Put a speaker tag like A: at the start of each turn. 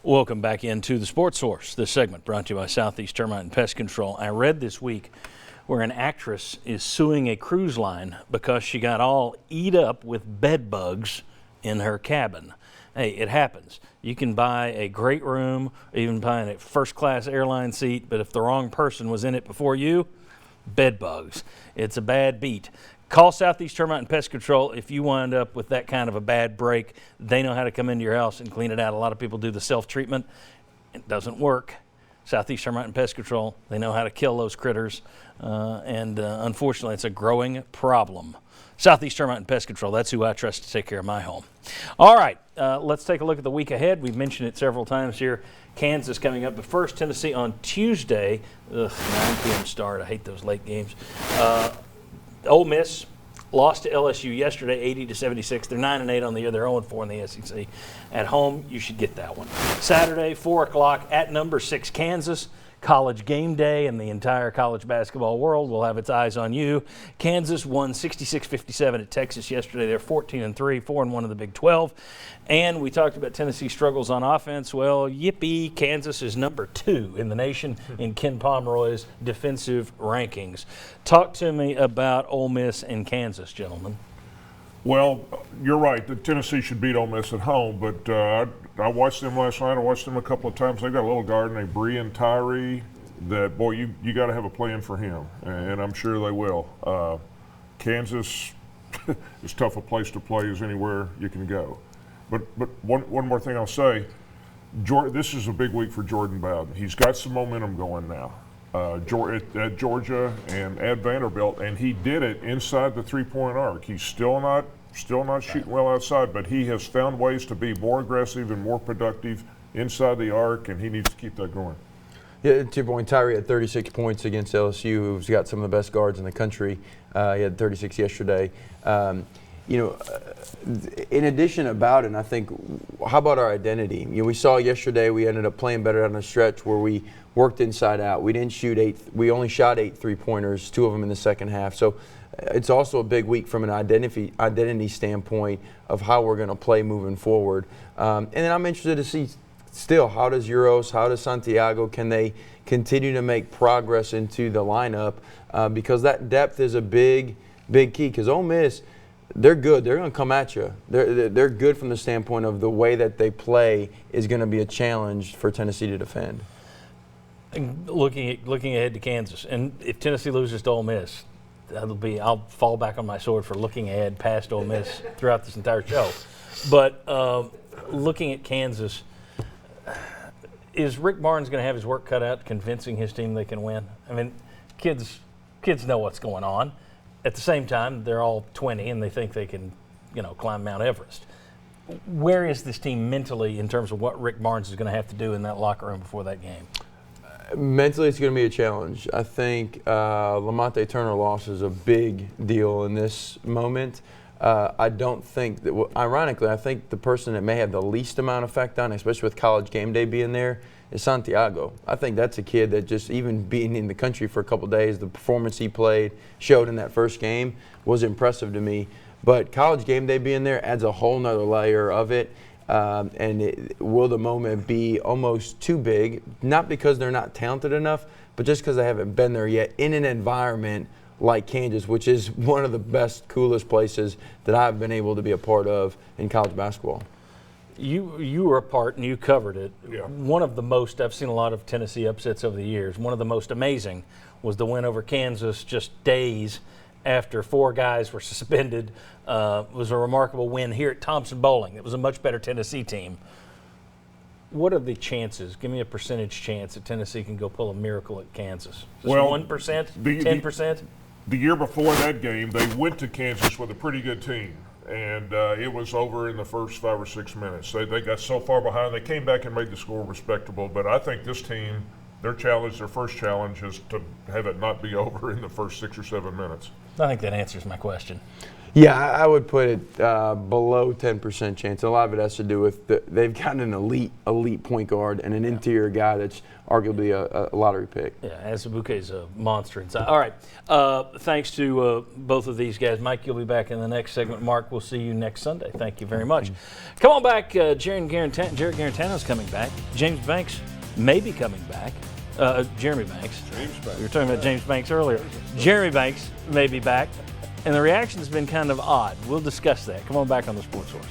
A: Welcome back into the Sports Source. This segment brought to you by Southeast Termite and Pest Control. I read this week where an actress is suing a cruise line because she got all eat up with bed bugs in her cabin. Hey, it happens. You can buy a great room, even buy a first-class airline seat, but if the wrong person was in it before you, bed bugs. It's a bad beat. Call Southeast Termite and Pest Control if you wind up with that kind of a bad break. They know how to come into your house and clean it out. A lot of people do the self-treatment. It doesn't work. Southeast Termite and Pest Control, they know how to kill those critters, and unfortunately, it's a growing problem. Southeast Termite and Pest Control, that's who I trust to take care of my home. All right, let's take a look at the week ahead. We've mentioned it several times here. Kansas coming up, but first Tennessee on Tuesday. 9 p.m. start. I hate those late games. Ole Miss lost to LSU yesterday, 80-76. They're 9-8 on the year. They're 0-4 in the SEC. At home, you should get that one. Saturday, 4 o'clock at number 6 Kansas. College game day, and the entire college basketball world will have its eyes on you. Kansas won 66-57 at Texas yesterday. They're 14-3, 4-1 in the Big 12. And we talked about Tennessee struggles on offense. Well, yippee, Kansas is number 2 in the nation in Ken Pomeroy's defensive rankings. Talk to me about Ole Miss and Kansas, gentlemen.
B: Well, you're right. The Tennessee should beat Ole Miss at home, but I watched them last night. I watched them a couple of times. They've got a little guard named Breein Tyree that, boy, you got to have a plan for him, and I'm sure they will. Kansas is tough a place to play as anywhere you can go. But one more thing I'll say, this is a big week for Jordan Bowden. He's got some momentum going now. At Georgia and at Vanderbilt, and he did it inside the three-point arc. He's still not shooting well outside, but he has found ways to be more aggressive and more productive inside the arc, and he needs to keep that going.
C: Yeah, to your point, Tyree had 36 points against LSU, who's got some of the best guards in the country. He had 36 yesterday. In addition to Bowden, I think, how about our identity? We saw yesterday we ended up playing better on the stretch where we worked inside out. We didn't shoot 8. We only shot 8 3-pointers, 2 of them in the second half. So it's also a big week from an identity standpoint of how we're going to play moving forward. And then I'm interested to see still, how does Uros, how does Santiago, can they continue to make progress into the lineup? Because that depth is a big key. Because Ole Miss, they're good. They're going to come at you. They're good from the standpoint of the way that they play is going to be a challenge for Tennessee to defend.
A: Looking ahead to Kansas, and if Tennessee loses to Ole Miss, I'll fall back on my sword for looking ahead past Ole Miss throughout this entire show. But looking at Kansas, is Rick Barnes going to have his work cut out convincing his team they can win? I mean, kids know what's going on. At the same time, they're all 20 and they think they can, climb Mount Everest. Where is this team mentally in terms of what Rick Barnes is going to have to do in that locker room before that game?
C: Mentally, it's going to be a challenge. I think Lamonte Turner loss is a big deal in this moment. I don't think that, ironically, I think the person that may have the least amount of effect on, especially with college game day being there, is Santiago. I think that's a kid that just even being in the country for a couple of days, the performance he showed in that first game was impressive to me. But college game day being there adds a whole nother layer of it. Will the moment be almost too big? Not because they're not talented enough, but just because they haven't been there yet in an environment like Kansas, which is one of the best, coolest places that I've been able to be a part of in college basketball.
A: You were a part and you covered it.
B: Yeah.
A: One of the most, I've seen a lot of Tennessee upsets over the years. One of the most amazing was the win over Kansas just days after 4 guys were suspended. It was a remarkable win here at Thompson Bowling. It was a much better Tennessee team. What are the chances? Give me a percentage chance that Tennessee can go pull a miracle at Kansas. Just 1%? 10%?
B: The year before that game, they went to Kansas with a pretty good team, and it was over in the first 5 or 6 minutes. They got so far behind. They came back and made the score respectable, but I think this team, their first challenge is to have it not be over in the first 6 or 7 minutes.
A: I think that answers my question.
C: Yeah, I would put it below 10% chance. A lot of it has to do with they've gotten an elite point guard and an interior guy that's arguably a lottery pick.
A: Yeah, Azubuike's a monster inside. All right, thanks to both of these guys. Mike, you'll be back in the next segment. Mark, we'll see you next Sunday. Thank you very much. Come on back. Jared Garantano's coming back. James Banks may be coming back. Jeremy Banks. We were talking about James Banks earlier. Jeremy Banks may be back. And the reaction has been kind of odd. We'll discuss that. Come on back on the Sports Source.